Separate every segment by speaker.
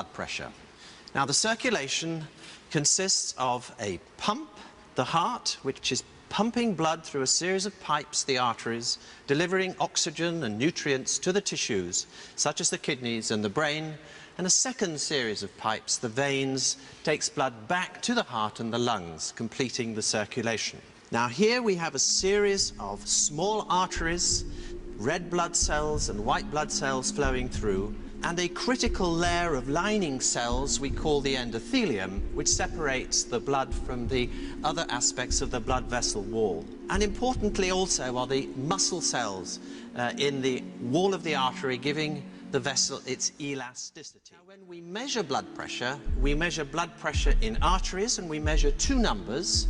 Speaker 1: blood pressure. Now, the circulation consists of a pump, the heart, which is pumping blood through a series of pipes, the arteries, delivering oxygen and nutrients to the tissues, such as the kidneys and the brain, and a second series of pipes, the veins, takes blood back to the heart and the lungs, completing the circulation. Now, here we have a series of small arteries, red blood cells and white blood cells flowing through, and a critical layer of lining cells we call the endothelium, which separates the blood from the other aspects of the blood vessel wall. And importantly also are the muscle cells in the wall of the artery, giving the vessel its elasticity. Now, when we measure blood pressure in arteries, and we measure two numbers.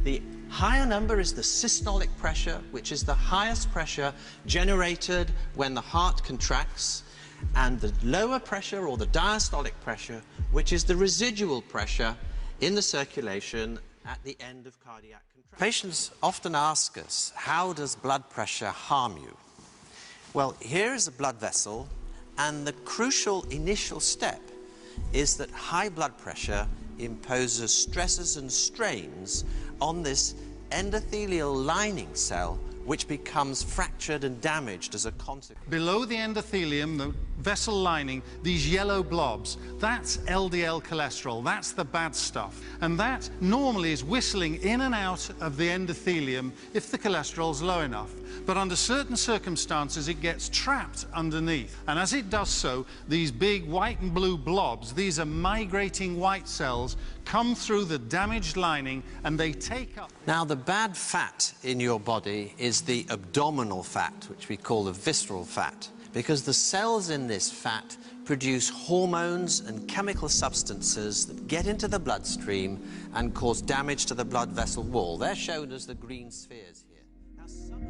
Speaker 1: The higher number is the systolic pressure, which is the highest pressure generated when the heart contracts, and the lower pressure, or the diastolic pressure, which is the residual pressure in the circulation at the end of cardiac contraction. Patients often ask us, how does blood pressure harm you? Well, here is a blood vessel, and the crucial initial step is that high blood pressure imposes stresses and strains on this endothelial lining cell, which becomes fractured and damaged as a consequence.
Speaker 2: Below the endothelium, the vessel lining, these yellow blobs, that's LDL cholesterol, that's the bad stuff. And that normally is whistling in and out of the endothelium if the cholesterol's low enough. But under certain circumstances, it gets trapped underneath. And as it does so, these big white and blue blobs, these are migrating white cells, come through the damaged lining and they take up.
Speaker 1: Now, the bad fat in your body is the abdominal fat, which we call the visceral fat, because the cells in this fat produce hormones and chemical substances that get into the bloodstream and cause damage to the blood vessel wall. They're shown as the green spheres here.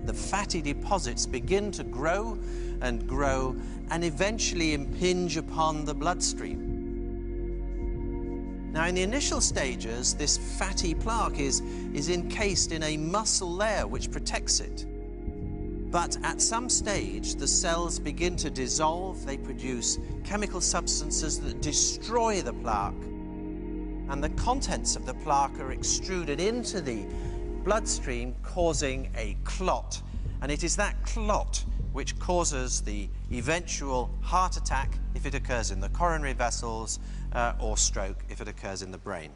Speaker 1: The fatty deposits begin to grow and eventually impinge upon the bloodstream. Now, in the initial stages, this fatty plaque is encased in a muscle layer which protects it. But at some stage, the cells begin to dissolve. They produce chemical substances that destroy the plaque, and the contents of the plaque are extruded into the bloodstream, causing a clot. And it is that clot which causes the eventual heart attack if it occurs in the coronary vessels, or stroke if it occurs in the brain.